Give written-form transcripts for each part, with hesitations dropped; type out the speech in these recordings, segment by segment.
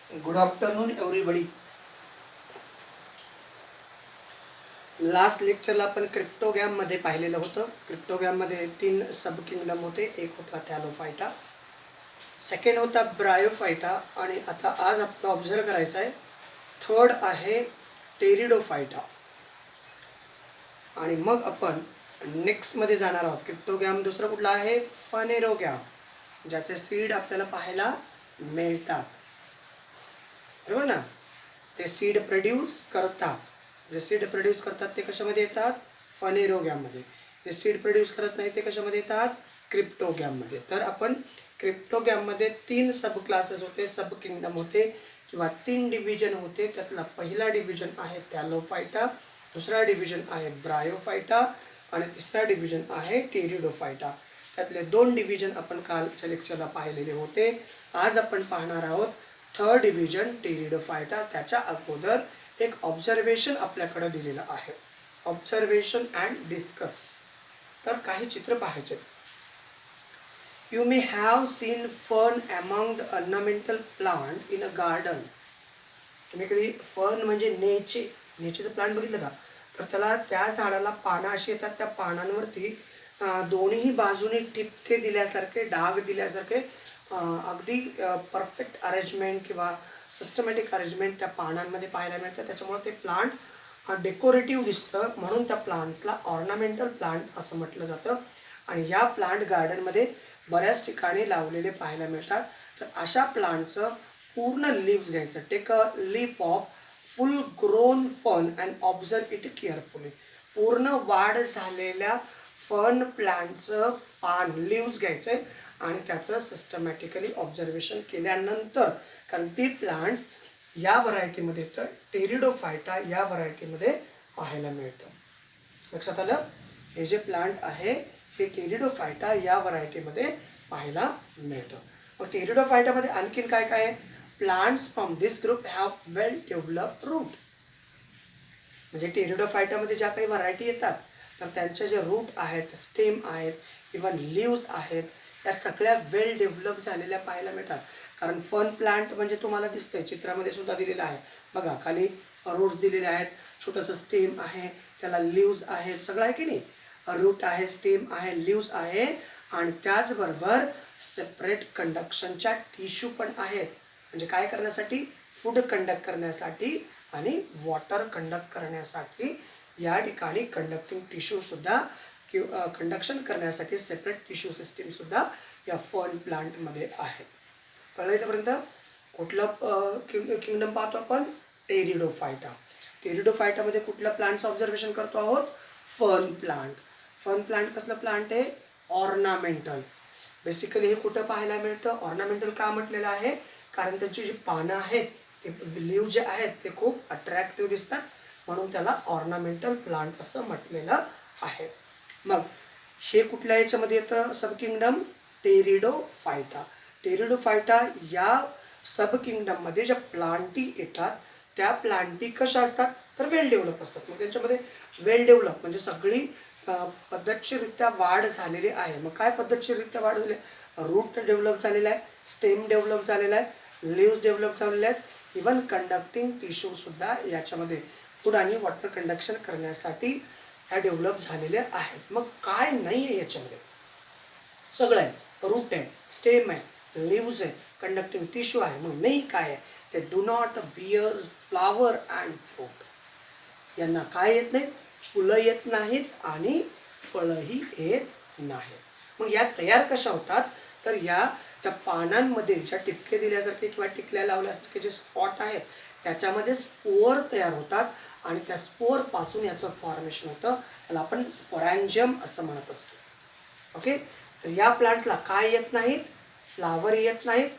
Good afternoon, everybody. Last लेक्चरला आपण क्रिप्टोगॅम मध्ये पाहिलेलं होतं. क्रिप्टोगॅम मध्ये 3 सब किंगडम होते. एक होता थॅलोफायटा, सेकंड होता ब्रायोफायटा आणि आता आज आपलं ऑब्झर्व करायचं आहे थर्ड आहे टेरिडोफायटा. आणि मग आपण नेक्स्ट मध्ये जाणार आहोत. क्रिप्टोगॅम दुसरा कुठला आहे? फनेरोगॅम, ज्याचे सीड आपल्याला पाहायला मिळतात. बरोबर ना? ते सीड प्रोड्यूस करतात. जे सीड प्रोड्यूस करतात ते कशामध्ये येतात? फनेरोगॅममध्ये. जे सीड प्रोड्यूस करत नाही ते कशामध्ये येतात? क्रिप्टोगॅममध्ये. तर आपण क्रिप्टोगॅममध्ये 3 सब क्लासेस होते, सब किंगडम होते किंवा 3 डिव्हिजन होते. त्यातला पहिला डिव्हिजन आहे थॅलोफायटा, दुसरा डिव्हिजन आहे ब्रायोफायटा आणि तिसरा डिव्हिजन आहे टेरिडोफायटा. त्यातले 2 डिव्हिजन आपण कालच्या लेक्चरला पाहिलेले होते. आज आपण पाहणार आहोत थर्ड डिव्हिजन टेरिडोफायटा. त्याच्या अगोदर एक ऑब्झर्वेशन आपल्याकडे दिलेलं आहे, ऑब्झर्वेशन अँड डिस्कस. तर काही चित्र पाहायचे. You may have seen fern among the ornamental plant in a garden. तुम्ही कधी फर्न म्हणजे नेचेचं प्लांट बघितलं का? तर त्याला त्या झाडाला पानं अशी येतात, त्या पानांवरती दोन्ही बाजूने टिपके दिल्यासारखे, डाग दिल्यासारखे अगदी परफेक्ट अरेंजमेंट किंवा सिस्टमॅटिक अरेंजमेंट त्या पानांमध्ये पाहायला मिळतं. त्याच्यामुळे ते प्लांट डेकोरेटिव्ह दिसतं, म्हणून त्या प्लांट्सला ऑर्नामेंटल प्लांट असं म्हटलं जातं. आणि या प्लांट गार्डनमध्ये बऱ्याच ठिकाणी लावलेले पाहायला मिळतात. तर अशा प्लांटचं पूर्ण लीव्स घ्यायचं. Take a leaf of full grown fern and observe it carefully. पूर्ण वाढ झालेल्या फर्न प्लांटचं पान, लीव्स घ्यायचं आहे आणि त्याचं सिस्टमॅटिकली ऑब्झर्वेशन केल्यानंतर, कारण ती प्लांट्स या व्हरायटीमध्ये येतं, टेरिडोफायटा या व्हरायटीमध्ये पाहायला मिळतं. लक्षात आलं? हे जे प्लांट आहे हे टेरिडोफायटा या व्हरायटीमध्ये पाहायला मिळतं. मग टेरिडोफायटामध्ये आणखीन काय काय आहे? Plants from this group have well developed root. म्हणजे टेरिडोफायटामध्ये ज्या काही व्हरायटी येतात तर त्यांचे जे रूट आहेत, स्टेम आहेत, इवन लीव्स आहेत, या सगळ्या वेल डेव्हलप झालेल्या पाहायला मिळतात. कारण फर्न प्लांट म्हणजे तुम्हाला दिसतंय, चित्रामध्ये सुद्धा दिलेलं आहे बघा. खाली रूट्स दिलेले आहेत, छोटंसं स्टेम आहे, त्याला लीव्स आहेत, सगळं आहे की नाही? रूट आहे, स्टेम आहे, लीव्स आहे आणि त्याचबरोबर सेपरेट कंडक्शनच्या टिश्यू पण आहेत. म्हणजे काय करण्यासाठी? फूड कंडक्ट करण्यासाठी आणि वॉटर कंडक्ट करण्यासाठी या ठिकाणी कंडक्टिंग टिश्यू सुद्धा किंवा कंडक्शन करण्यासाठी सेपरेट टिश्यू सिस्टीम सुद्धा या फर्न प्लांटमध्ये आहे. कळलं इथपर्यंत? कुठलं किंगडम पाहतो आपण? टेरिडोफायटा. टेरिडोफायटामध्ये कुठल्या प्लांटचं ऑब्झर्वेशन करतो आहोत? Fern plant. फर्न प्लांट कसलं प्लांट आहे? ऑर्नामेंटल. बेसिकली हे कुठं पाहायला मिळतं? ऑर्नामेंटल का म्हटलेलं आहे? कारण त्यांची जी पानं आहेत, ते लीव जे आहेत ते खूप अट्रॅक्टिव्ह दिसतात, म्हणून त्याला ऑर्नामेंटल प्लांट असं म्हटलेलं आहे. मग हे कुठल्या याच्यामध्ये येतं? सब किंगडम टेरिडोफायटा. टेरिडोफायटा या सब किंगडममध्ये ज्या प्लांटी येतात त्या प्लांटी कशा असतात? तर वेल डेव्हलप असतात. मग त्यांच्यामध्ये वेल डेव्हलप म्हणजे सगळी पद्धतशीररित्या वाढ झालेली आहे. मग काय पद्धतशीररित्या वाढ झाली? रूट डेव्हलप झालेला आहे, स्टेम डेव्हलप झालेला आहे, लीव्स डेव्हलप झालेले आहेत, इवन कंडक्टिंग टिश्यू सुद्धा याच्यामध्ये फूड आणि वॉटर कंडक्शन करण्यासाठी ह्या डेव्हलप झालेल्या आहेत. मग काय नाही आहे याच्यामध्ये? सगळं आहे. रूट आहे, स्टेम आहे, लीव्स आहे, कंडक्टिंग टिश्यू आहे. मग नाही काय आहे? ते do not bear flower and fruit. यांना काय येत नाहीत? फुलं येत नाहीत आणि फळंही येत नाहीत. मग या तयार कशा होतात? तर या त्या पानांमध्ये ज्या टिपके दिल्यासारखे किंवा टिकल्या लावल्यासारखे जे स्पॉट आहेत त्याच्यामध्ये स्पोअर तयार होतात आणि त्या स्पोअरपासून याचं फॉर्मेशन होतं. त्याला आपण स्पोरॅन्जियम असं म्हणत असतो. ओके. तर या प्लांटला काय येत नाहीत? फ्लावर येत नाहीत.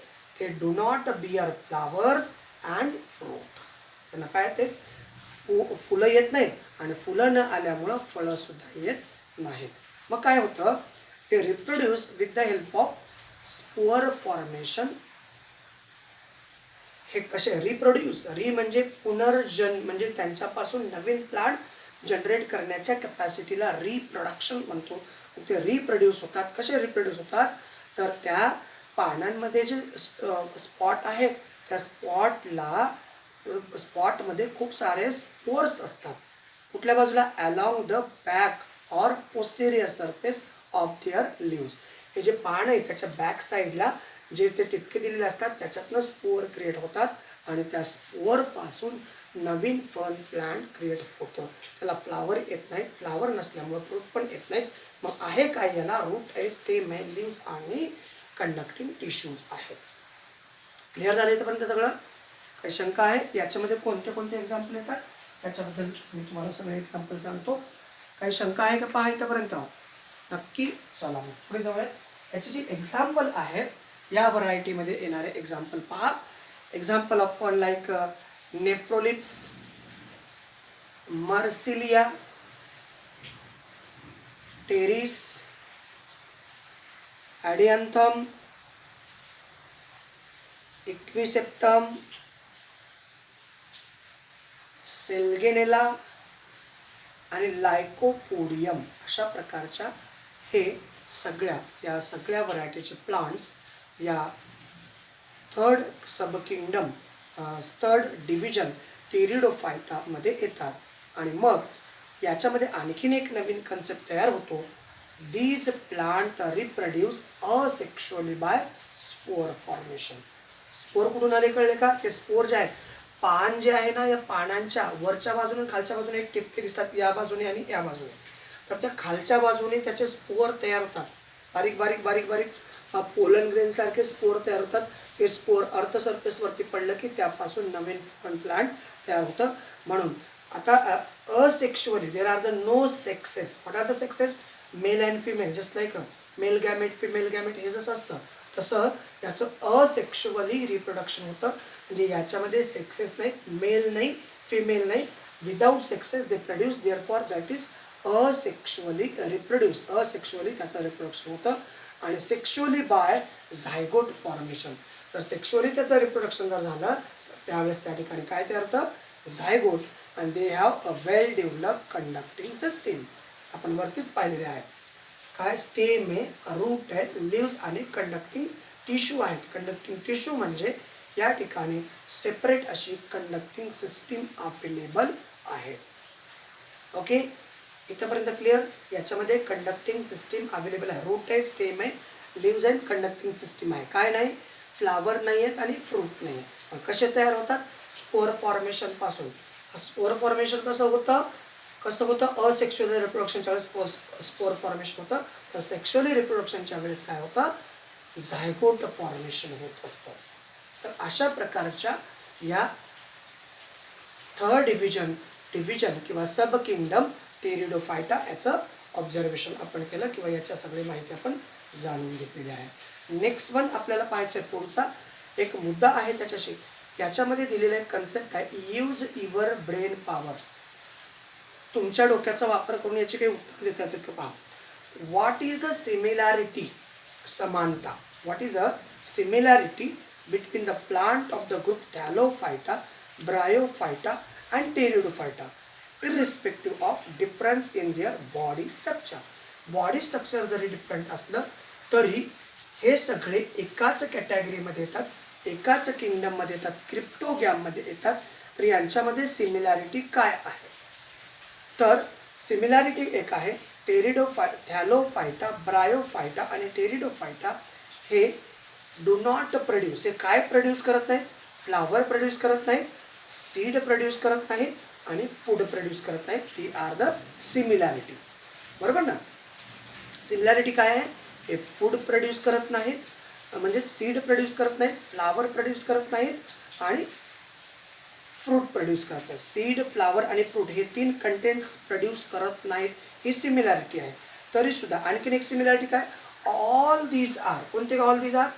ते do not bear flowers and fruit. त्यांना काय येते? फुलं येत नाहीत आणि फुलं न आल्यामुळं फळं सुद्धा येत नाहीत. मग काय होतं? ते reproduce with the help of spore formation. हे कसे रिप्रोड्यूस? री म्हणजे पुनर्जन, म्हणजे त्यांच्यापासून नवीन प्लांट जनरेट करण्याच्या कॅपॅसिटीला रिप्रोडक्शन म्हणतो. ते रिप्रोड्यूस होतात. कसे रिप्रोड्यूस होतात? तर त्या पानांमध्ये जे स्पॉट आहेत त्या स्पॉटमध्ये खूप सारे स्पोर्स असतात. कुठल्या बाजूला? Along the back or posterior surface of their leaves. हे जे पान आहे त्याच्या बॅक साईडला जे ते टिपके दिलेले असतात त्याच्यातनं स्पोर क्रिएट होतात आणि त्या स्पोरपासून नवीन फर्न प्लांट क्रिएट होतं. त्याला फ्लावर येत नाहीत, फ्लावर नसल्यामुळे फ्रूट पण येत नाहीत. मग आहे काय याला? रूट आहे, स्टेम आहे, लिव्स आणि कंडक्टिंग टिश्यूज आहेत. क्लिअर झालं इथपर्यंत सगळं? काही शंका आहे? याच्यामध्ये कोणते कोणते एक्झाम्पल येतात त्याच्याबद्दल मी तुम्हाला सगळे एक्झाम्पल सांगतो. काही शंका आहे का पहा इथपर्यंत? नक्की. चला मग पुढे जाऊया. याची जी एक्झाम्पल आहेत या व्हरायटीमध्ये येणारे एक्झाम्पल पहा. Example of one like nephrolepis, marsilea, pteris, adiantum, equisetum, selaginella आणि लायकोपोडियम अशा प्रकारच्या या सगळ्या व्हरायटीचे प्लांट्स या थर्ड डिव्हिजन टेरिडोफायटामध्ये येतात. आणि मग याच्यामध्ये आणखीन एक नवीन कन्सेप्ट तयार होतो. These plant reproduce asexually by spore formation. Spore कुठून आले कळले का? ते स्पोर जे आहेत, पान जे आहे ना, या पानांच्या वरच्या बाजूने खालच्या बाजूने एक टिपके दिसतात या बाजूने आणि या बाजूने. तर त्या खालच्या बाजूने त्याचे स्पोर तयार होतात. बारीक बारीक बारीक बारीक पोलन ग्रेन सारखे स्पोर तयार होतात. ते स्पोर अर्थ सरफेसवरती पडलं की त्यापासून नवीन फर्न प्लांट तयार होतं. म्हणून आता asexually there are the no sexes. What are the sexes? Male and female. Just like male gamete female gamete हे जसं असतं तसं याचं असेक्शुअली रिप्रोडक्शन होतं. म्हणजे याच्यामध्ये सेक्सेस नाही, मेल नाही, फिमेल नाही. Without sexes they produce, therefore that is asexually reproduce. Asexually त्याचं रिप्रोडक्शन होतं. आणि सेक्शुअली बाय झायगोट फॉर्मेशन. तर सेक्शुअली त्याचं रिप्रोडक्शन जर झालं त्यावेळेस त्या ठिकाणी काय तयार होतं? झायगोट. आणि they have a well develop conducting system. आपण वरतीच पाहिलेले आहे. काय? स्टेम आहे, रूट आहे, लिव्स आणि कंडक्टिंग टिश्यू आहेत. कंडक्टिंग टिश्यू म्हणजे या ठिकाणी सेपरेट अशी कंडक्टिंग सिस्टीम अवेलेबल आहे. ओके, इथंपर्यंत क्लिअर? याच्यामध्ये कंडक्टिंग सिस्टीम अवेलेबल आहे. रूट आहे, स्टेम आहे, लिव्स अँड कंडक्टिंग सिस्टीम आहे. काय नाही? फ्लावर नाही आहेत आणि फ्रूट नाही आहे. कसे तयार होतात? स्पोर फॉर्मेशन पासून. स्पोर फॉर्मेशन कसं होतं? असेक्शुअली रिप्रोडक्शनच्या वेळेस स्पोर फॉर्मेशन होतं. तर सेक्शुअली रिप्रोडक्शनच्या वेळेस काय होतं? झायगोट फॉर्मेशन होत असतं. तर अशा प्रकारच्या या थर्ड डिव्हिजन किंवा सब किंगडम टेरिडोफायटा याचं ऑब्झर्वेशन आपण केलं किंवा याच्या सगळी माहिती आपण जाणून घेतलेली आहे. नेक्स्ट वन आपल्याला पाहायचं आहे. पुढचा एक मुद्दा आहे त्याच्याशी. याच्यामध्ये दिलेला एक कन्सेप्ट आहे, यूज युअर ब्रेन पॉवर. तुमच्या डोक्याचा वापर करून याची काही उत्तर देता येतं का पहा. What is the similarity? समानता. What is a similarity between the plant of the group Thallophyta, Bryophyta and Pteridophyta irrespective of difference in their body structure. Body structure जरी डिफरंट असलं तरी हे सगळे एकाच कॅटेगरीमध्ये येतात, एकाच किंगडममध्ये येतात, क्रिप्टोगॅममध्ये येतात. तर यांच्यामध्ये सिमिलॅरिटी काय आहे? तर सिमिलॅरिटी एक आहे, थॅलोफायटा, ब्रायोफायटा आणि टेरिडोफायटा हे डू नॉट प्रोड्यूस. हे काय प्रोड्यूस करत नाहीत? फ्लावर प्रोड्यूस करत नाहीत, सीड प्रोड्यूस करत नाहीत आणि फूड प्रोड्यूस करत नाहीत. ती आर द सिमिलॅरिटी. बरोबर ना? सिमिलॅरिटी काय आहे? हे फूड प्रोड्यूस करत नाहीत, म्हणजे सीड प्रोड्यूस करत नाहीत, फ्लावर प्रोड्यूस करत नाहीत आणि फ्रूट प्रोड्यूस करत नाहीत. सीड, फ्लावर आणि फ्रूट हे तीन कंटेंट्स प्रोड्यूस करत नाहीत. ही सिमिलॅरिटी आहे. तरीसुद्धा आणखीन एक सिमिलॅरिटी काय? All these are. कोणते all these are?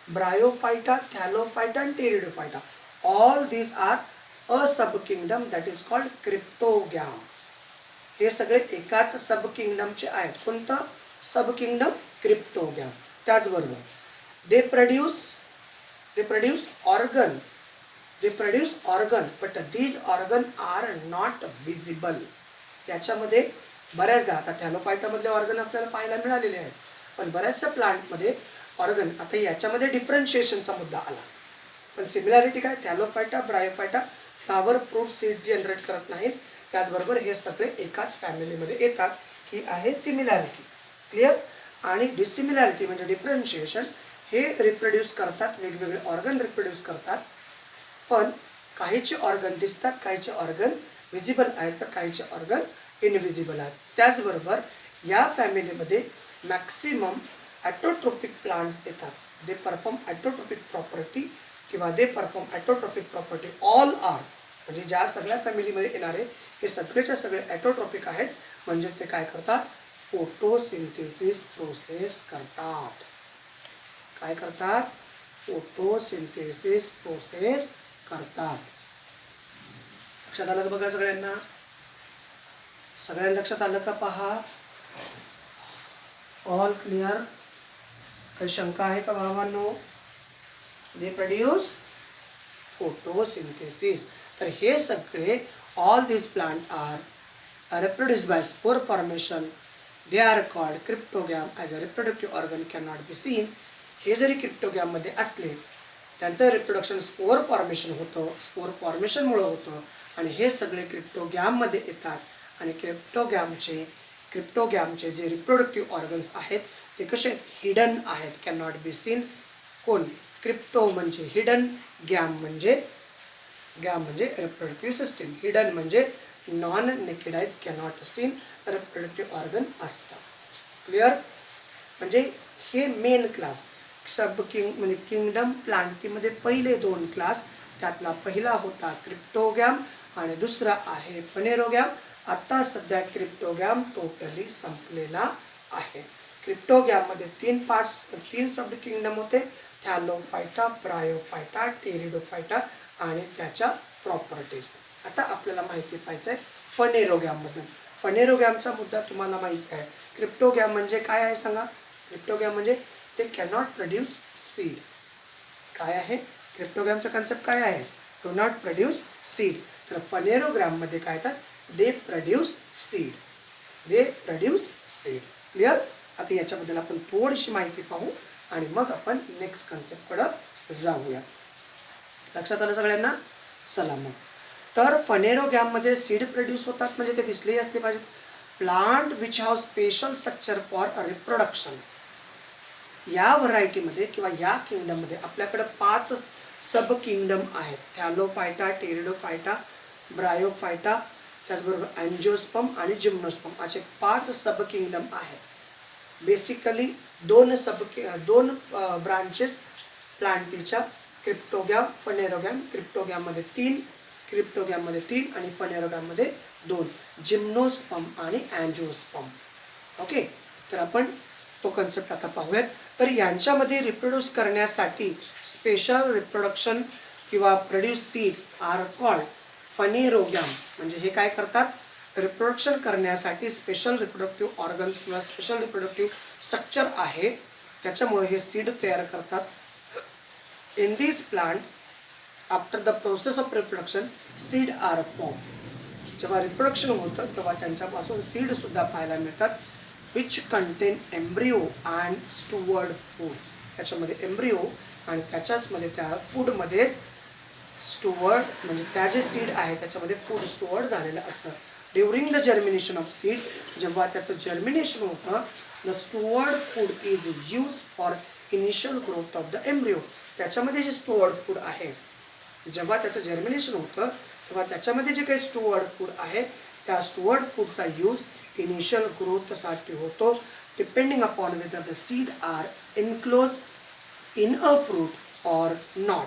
Bryophyta, thallophyta आणि pteridophyta. All these are a sub kingdom that is called cryptogam. हे सगळे एकाच सब किंगडमचे आहेत. कोणतं सब किंगडम? क्रिप्टोगॅम. त्याचबरोबर they produce organ but these organ are not visible. याच्यामध्ये बऱ्याचदा आता थॅलोफायटामधले ऑर्गन आपल्याला पाहायला मिळालेले आहेत, पण बऱ्याचशा प्लांटमध्ये ऑर्गन, आता याच्यामध्ये डिफरन्शिएशनचा मुद्दा आला. पण सिमिलॅरिटी काय, Thallophyta Bryophyta flower fruit seed generate करत नाहीत. त्याचबरोबर हे सगळे एकाच फॅमिलीमध्ये येतात. ही आहे सिमिलॅरिटी. क्लिअर. आणि डिसिमिलॅरिटी म्हणजे डिफरन्शिएशन. हे रिप्रोड्यूस करतात, वेगवेगळे ऑर्गन रिप्रोड्यूस करतात, पण काहीचे ऑर्गन दिसतात, काहीचे ऑर्गन व्हिजिबल आहेत, तर काहीचे ऑर्गन इनव्हिजिबल आहेत. त्याचबरोबर या फॅमिलीमध्ये मॅक्सिमम ॲटोट्रोपिक प्लांट्स येतात. दे परफॉर्म ॲटोट्रोपिक प्रॉपर्टी किंवा they perform autotrophic property all are. म्हणजे ज्या सगळ्या फॅमिलीमध्ये येणारे हे सगळेच्या सगळे ॲटोट्रोपिक आहेत. म्हणजे ते काय करतात, फोटोसिंथेसिस प्रोसेस करतात. काय करतात, फोटोसिंथेसिस प्रोसेस करतात. लक्षात आलं बघा सगळ्यांना, सगळ्यांना लक्षात आलं का पहा. All clear. काही शंका आहे का भावांनो. They produce photosynthesis. तर हे सगळे all this plant are reproduced by spore formation. They are called cryptogam as a reproductive organ cannot be seen. हे जरी क्रिप्टोगॅम मध्ये असले, त्यांचं रिप्रोडक्शन स्पोर फॉर्मेशन होतं, स्पोर फॉर्मेशनमुळे होतं, आणि हे सगळे क्रिप्टोगॅममध्ये येतात. आणि क्रिप्टोगॅमचे जे रिप्रोडक्टिव्ह ऑर्गन्स आहेत ते कसे हिडन आहेत, कॅनॉट बी सीन. कोण, क्रिप्टो म्हणजे हिडन, गॅम म्हणजे रिप्रोडक्टिव्ह सिस्टीम. हिडन म्हणजे non naked eyes cannot seen reproductive organ असतात. क्लिअर. म्हणजे हे मेन क्लास सब किंग म्हणजे किंगडम प्लांटीमध्ये पहिले 2 क्लास. त्यातला पहिला होता क्रिप्टोगॅम आणि दुसरा आहे फनेरोगॅम. आता सध्या क्रिप्टोगॅम टोटली संपलेला आहे. क्रिप्टोगॅममध्ये 3 पार्ट्स, 3 सब किंगडम होते, थॅलोफायटा, ब्रायोफायटा, टेरिडोफायटा आणि त्याच्या प्रॉपर्टीज. आता आपल्याला माहिती पाहिजे आहे फनेरोगॅमबद्दल. फनेरोगॅमचा मुद्दा तुम्हाला माहिती आहे. क्रिप्टोगॅम म्हणजे काय आहे सांगा. क्रिप्टोगॅम म्हणजे ते कॅनॉट प्रोड्यूस सीड. काय आहे क्रिप्टोगॅमचा कन्सेप्ट काय आहे, डू नॉट प्रोड्यूस सीड. तर फनेरोगॅममध्ये काय येतात, दे प्रोड्यूस सीड. क्लिअर. आता याच्याबद्दल आपण थोडीशी माहिती पाहू आणि मग आपण नेक्स्ट कन्सेप्टकडे जाऊया. लक्षात आलं सगळ्यांना. चला मग. तर फनेरोगॅममध्ये सीड प्रोड्यूस होतात म्हणजे ते दिसलेही असले पाहिजेत. Plant which have special structure for reproduction. या व्हरायटीमध्ये किंवा या किंगडममध्ये आपल्याकडे 5 सब किंगडम आहेत. थॅलोफायटा, टेरिडोफायटा, ब्रायोफायटा, त्याचबरोबर अँजिओस्पर्म आणि जिम्नोस्पर्म असे 5 सब किंगडम आहेत. बेसिकली 2 ब्रांचेस प्लांटीच्या, क्रिप्टोगॅम, फनेरोगॅम. क्रिप्टोगॅममध्ये 3 आणि फनेरोगॅममध्ये 2, जिम्नोस्पर्म आणि अँजिओस्पर्म. ओके. तर आपण तो कन्सेप्ट आता पाहूयात. तर यांच्यामध्ये रिप्रोड्यूस करण्यासाठी स्पेशल रिप्रोडक्शन किंवा produce seed are called phanerogam. म्हणजे हे काय करतात, रिप्रोडक्शन करण्यासाठी स्पेशल रिप्रोडक्टिव्ह ऑर्गन्स किंवा स्पेशल रिप्रोडक्टिव्ह स्ट्रक्चर आहे, त्याच्यामुळे हे सीड तयार करतात. In this plant after the process of reproduction seed are form. जेव्हा रिप्रोडक्शन होतं तेव्हा त्यांच्यापासून सीड सुद्धा पाहायला मिळतात. Which contain embryo and stored food. त्याच्यामध्ये एम्ब्रिओ आणि त्याच्याचमध्ये त्या फूडमध्येच स्टुवर्ड म्हणजे त्या जे सीड आहे त्याच्यामध्ये फूड स्टुवर्ड झालेलं असतं. During the germination of seed, जेव्हा त्याचं जर्मिनेशन होतं, the stored food is use for initial growth of the embryo. त्याच्यामध्ये जे स्टुवर्ड फूड आहे, जेव्हा त्याचं जर्मिनेशन होतं तेव्हा त्याच्यामध्ये जे काही स्टुवर्ड फूड आहे त्या स्टुवर्ड फूडचा यूज इनिशियल ग्रोथसाठी होतो. Depending upon whether the seed are enclose in a fruit or not.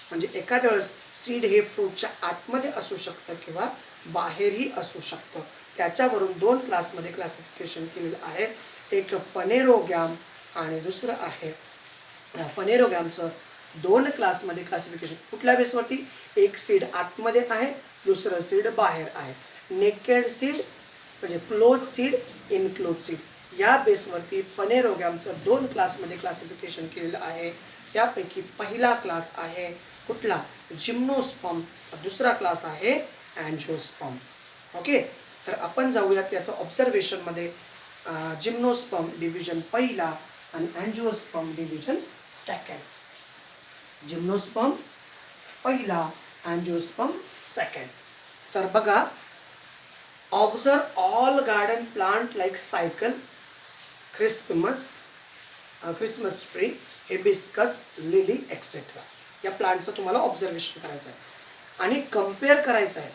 म्हणजे एखाद्या वेळेस सीड हे फ्रूटच्या आतमध्ये असू शकतं किंवा बाहेरही असू शकतं. त्याच्यावरून 2 क्लासमध्ये क्लासिफिकेशन केलेलं आहे. एक फनेरोगॅम आणि दुसरं आहे फनेरोगॅमचं 2 क्लासमध्ये क्लासिफिकेशन. कुठल्या बेसवरती, एक सीड आतमध्ये आहे, दुसरं सीड बाहेर आहे. नेकेड सीड म्हणजे क्लोज सीड, इनक्लोज सीड. या बेसवरती फनेरोगॅमचं 2 क्लासमध्ये क्लासिफिकेशन केलेलं आहे. त्यापैकी पहिला क्लास आहे कुठला, जिम्नोस्पर्म. दुसरा क्लास आहे अँजिओस्पर्म. ओके. तर आपण जाऊयात याचं ऑब्झर्वेशनमध्ये. जिम्नोस्पर्म डिव्हिजन पहिला आणि अँजिओस्पर्म डिव्हिजन सेकंड. जिम्नोस्पर्म पहिला, अँजिओस्पर्म सेकंड. तर बघा, observe all garden plant like cycle, Christmas tree, hibiscus, lily etcetera. या प्लांटचं तुम्हाला ऑब्झर्वेशन करायचं आहे आणि कम्पेअर करायचं आहे.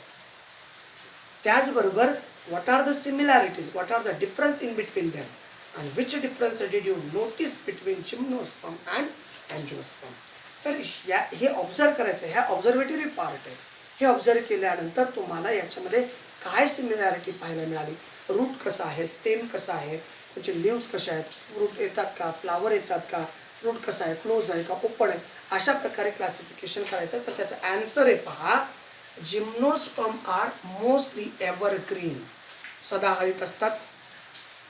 त्याचबरोबर what are the similarities, what are the difference in between them, आणि which difference did you notice between gymnosperm and angiosperm. तर हे ऑब्झर्व करायचं, ह्या ऑब्झर्वेटरी पार्ट आहे. हे ऑब्झर्व केल्यानंतर तुम्हाला याच्यामध्ये काय सिमिलॅरिटी पाहायला मिळाली, रूट कसा आहे, स्टेम कसा आहे, त्याचे लिव्स कसे आहेत, फ्रूट येतात का, फ्लावर येतात का, फ्रूट कसा आहे, क्लोज आहे का, ओपन आहे, अशा प्रकारे क्लासिफिकेशन करायचं. तर त्याचं ॲन्सर आहे पहा, जिम्नोस्पर्म आर मोस्टली एव्हरग्रीन, सदाहरित असतात,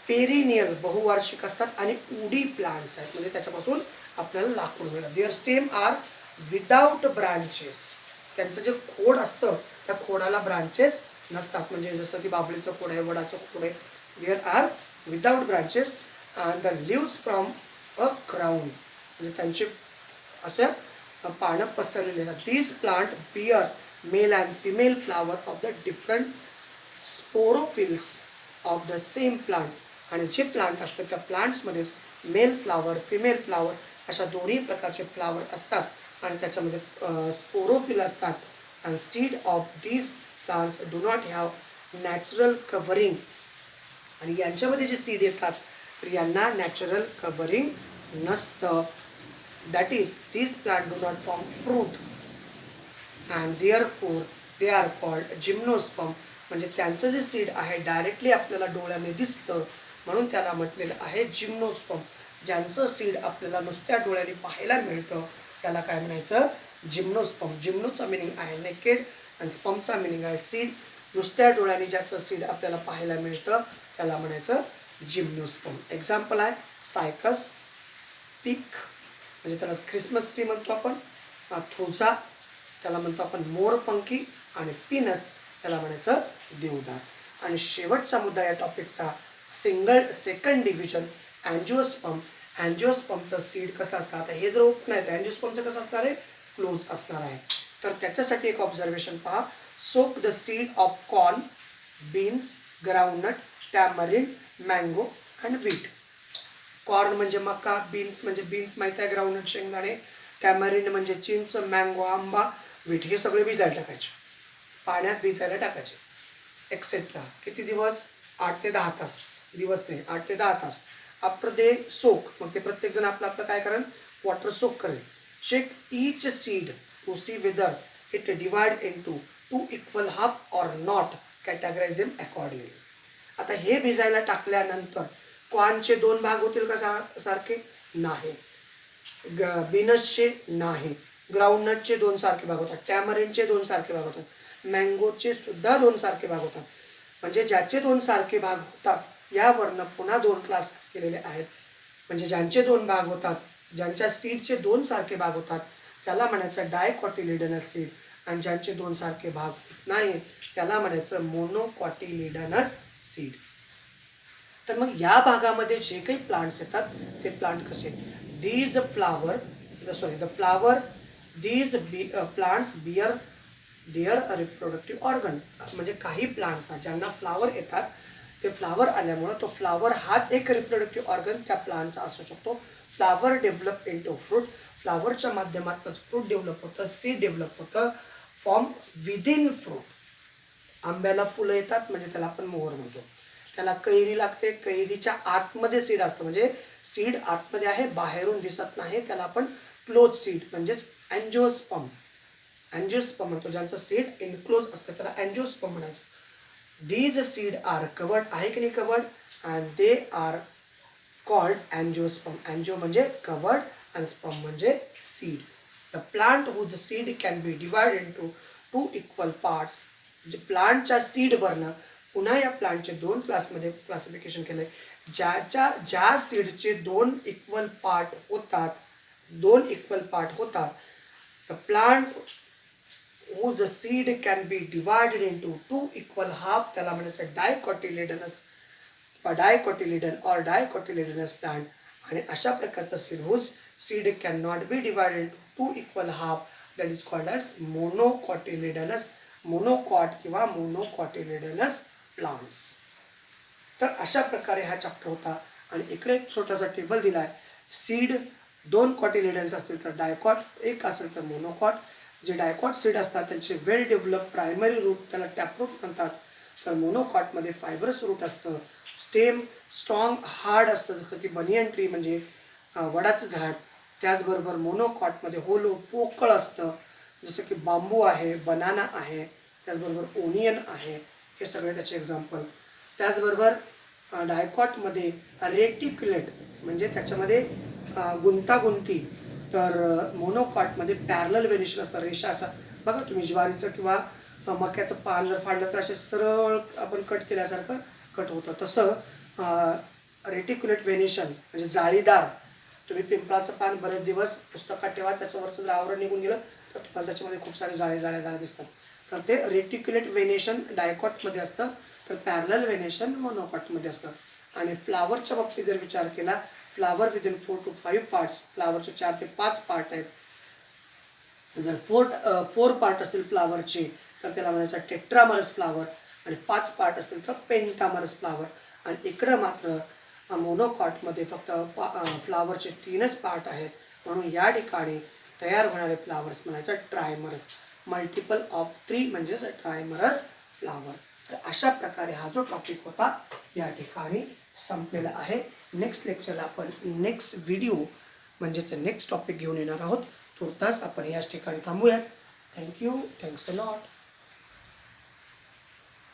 पेरिनियल बहुवार्षिक असतात, आणि उडी प्लांट्स आहेत, म्हणजे त्याच्यापासून आपल्याला लाकूड मिळतं. Their stem are without branches, त्यांचं जे खोड असतं त्या खोडाला ब्रांचेस नसतात, म्हणजे जसं की बाबळीचं खोड आहे, वडाचं खोड आहे, there are without branches. And the leaves from a crown, म्हणजे त्यांचे असं पानं पसरलेले असतात. These plant bear male and female flower of the different sporophylls of the same plant. आणि जे प्लांट असतात त्या प्लांट्समध्ये मेल फ्लावर, फिमेल फ्लावर अशा दोन्ही प्रकारचे फ्लावर असतात, आणि त्याच्यामध्ये स्पोरोफिल असतात. And seed of these plants do not have natural covering, आणि यांच्यामध्ये जे सीड येतात तर यांना नॅचरल कव्हरिंग नसतं. That is these plant do not form fruit and therefore they are called gymnosperm. म्हणजे त्यांचं जे सीड आहे डायरेक्टली आपल्याला डोळ्याने दिसतं, म्हणून त्याला म्हटलेलं आहे जिम्नोस्पर्म. ज्यांचं सीड आपल्याला नुसत्या डोळ्याने पाहायला मिळतं त्याला काय म्हणायचं, जिम्नोस्पर्म. जिम्नोचा मिनिंग आहे नेकेड आणि स्पर्मचा मिनिंग आहे सीड. नुसत्या डोळ्याने ज्याचं सीड आपल्याला पाहायला मिळतं त्याला म्हणायचं जिम्नोस्पर्म. एक्झाम्पल आहे सायकस, पीक म्हणजे त्याला क्रिसमस ट्री म्हणतो आपण, थोसा त्याला म्हणतो आपण मोरपंखी, आणि पिनस त्याला म्हणायचं देवदार. आणि शेवटचा मुद्दा या टॉपिकचा, सेकंड डिव्हिजन अँजिओस्पर्म. अँजिओस्पर्मचं सीड कसं असतं, आता हे जर ओपन आहे तर अँजिओस्पर्मचं कसं असणार आहे, क्लोज असणार आहे. तर त्याच्यासाठी एक ऑब्झर्वेशन पहा, soak the seed of corn, beans, groundnut, tamarind, mango and wheat. Corn म्हणजे मका, बीन्स म्हणजे बीन्स माहीत आहे, ग्राउंडनट शेंगदाणे, टॅमरिंड म्हणजे चिंच, मँगो आंबा, व्हीट, हे सगळे भिजायला टाकायचे, पाण्यात भिजायला टाकायचे एक्सेट्रा. किती दिवस, 8 ते 10 तास, दिवस नाही 8 ते 10 तास. आफ्टर दे सोक, मग ते प्रत्येकजण आपलं आपलं काय करेल, वॉटर सोक करेल. Check each seed to see whether it divide into 2 equal half or not, categorize them accordingly. आता हे भिजायला टाकल्यानंतर कॉर्नचे 2 भाग होतील का सारखे, नाही. बीनसचे नाही, ग्राउंडनटचे 2 सारखे भाग होतात, टॅमरिनचे 2 सारखे भाग होतात, मँगोचे सुद्धा 2 सारखे भाग होतात. म्हणजे ज्याचे 2 सारखे भाग होतात यावरनं पुन्हा 2 क्लास केलेले आहेत. म्हणजे ज्यांचे 2 भाग होतात, ज्यांच्या सीडचे 2 सारखे भाग होतात त्याला म्हणायचं डायकॉटिलिडनस सीड, आणि ज्यांचे 2 सारखे भाग नाही त्याला म्हणायचं मोनोकॉटिलिडनस सीड. तर मग या भागामध्ये जे काही प्लांट्स येतात ते प्लांट कसे, these plants bear their reproductive organ. म्हणजे काही प्लांट्स ज्यांना फ्लावर येतात ते फ्लावर आल्यामुळं तो फ्लावर हाच एक रिप्रोडक्टिव्ह ऑर्गन त्या प्लांटचा असू शकतो. फ्लावर डेव्हलप इंटू फ्रूट, फ्लावरच्या माध्यमातूनच फ्रूट डेव्हलप होतं, सीड डेव्हलप होतं, फॉर्म विदिन फ्रूट. आंब्याला फुलं येतात म्हणजे त्याला आपण मोहर म्हणतो, त्याला कैरी लागते, कैरीच्या आतमध्ये सीड असतं, म्हणजे सीड आतमध्ये आहे बाहेरून दिसत नाही, त्याला आपण क्लोज सीड म्हणजेच अँजिओस्पर्म म्हणतो. ज्यांचं सीड इनक्लोज असतं त्याला अँजिओस्पर्म म्हणायचं. दीज सीड आर कवर्ड, आहे की नाही covered, and they are called angiosperm. Angio म्हणजे कवर्ड आणि स्पर्म म्हणजे seed. The plant whose seed can be divide into 2 equal parts. म्हणजे प्लांटच्या सीडवरनं पुन्हा या प्लांटचे 2 क्लासमध्ये क्लासिफिकेशन केलं आहे. ज्या सीडचे 2 इक्वल पार्ट होतात, the plant whose seed can be divided into 2 equal half त्याला म्हणायचं डायकॉटिलिडनस प्लांट. आणि अशा प्रकारचा seed whose seed cannot be divided into 2 equal half that is called as monocotyledonous, monocot किंवा मोनोकॉटिलिडनस प्लांट्स. तर अशा प्रकारे हा चॅप्टर होता. आणि इकडे एक छोटासा टेबल दिला आहे. सीड 2 कॉटिलिडन्स असतील तर डायकॉट, एक असेल तर मोनोकॉट. जे डायकॉट सीड असतात त्यांचे वेल डेव्हलप प्रायमरी रूट, त्याला टॅपरूट म्हणतात. तर मोनोकॉटमध्ये फायबरस रूट असतं, स्टेम स्ट्रॉंग हार्ड असतं जसं की बनियन ट्री म्हणजे वडाचं झाड. त्याचबरोबर मोनोकॉटमध्ये होलो पोकळ असतं जसं की बांबू आहे, बनाना आहे, त्याचबरोबर ओनियन आहे. हे सगळे त्याचे एक्झाम्पल. त्याचबरोबर डायकॉटमध्ये रेटिक्युलेट म्हणजे त्याच्यामध्ये गुंतागुंती, तर मोनोकॉटमध्ये पॅरलल व्हेरिएशन असतं, रेषा. असा बघा तुम्ही ज्वारीचं किंवा मक्याचं पान जर फाडलं तर असे सरळ आपण कट केल्यासारखं कट होतं. तसं रेटिक्युलेट व्हेनिशन म्हणजे जाळीदार. तुम्ही पिंपळाचं पान बरेच दिवस पुस्तकात ठेवा, त्याचं वरचं जर आवरण निघून गेलं तर तुम्हाला त्याच्यामध्ये खूप सारे जाळे दिसतात. तर ते रेटिक्युलेट व्हेनिशन डायकॉटमध्ये असतं, तर पॅरलल व्हेनिशन मोनोकॉटमध्ये असतं. आणि फ्लावरच्या बाबतीत जर विचार केला, फ्लावर विदिन 4 to 5 पार्ट्स, फ्लावरचे 4 ते 5 पार्ट आहेत. जर 4 पार्ट असतील फ्लावरचे तर त्याला म्हणायचं टेट्रामरस फ्लावर, आणि 5 पार्ट असतील तर पेंटामरस फ्लावर. आणि इकडं मात्र मोनोकॉटमध्ये फक्त फ्लावरचे 3च पार्ट आहेत, म्हणून या ठिकाणी तयार होणारे फ्लावर्स म्हणायचं ट्रायमरस. मल्टिपल ऑफ 3 म्हणजेच ट्रायमरस फ्लावर. तर अशा प्रकारे हा जो टॉपिक होता या ठिकाणी संपलेला आहे. नेक्स्ट लेक्चरला आपण नेक्स्ट व्हिडिओ म्हणजेच नेक्स्ट टॉपिक घेऊन येणार आहोत. तुर्तास आपण याच ठिकाणी थांबूयात. थँक्यू. Thanks a lot.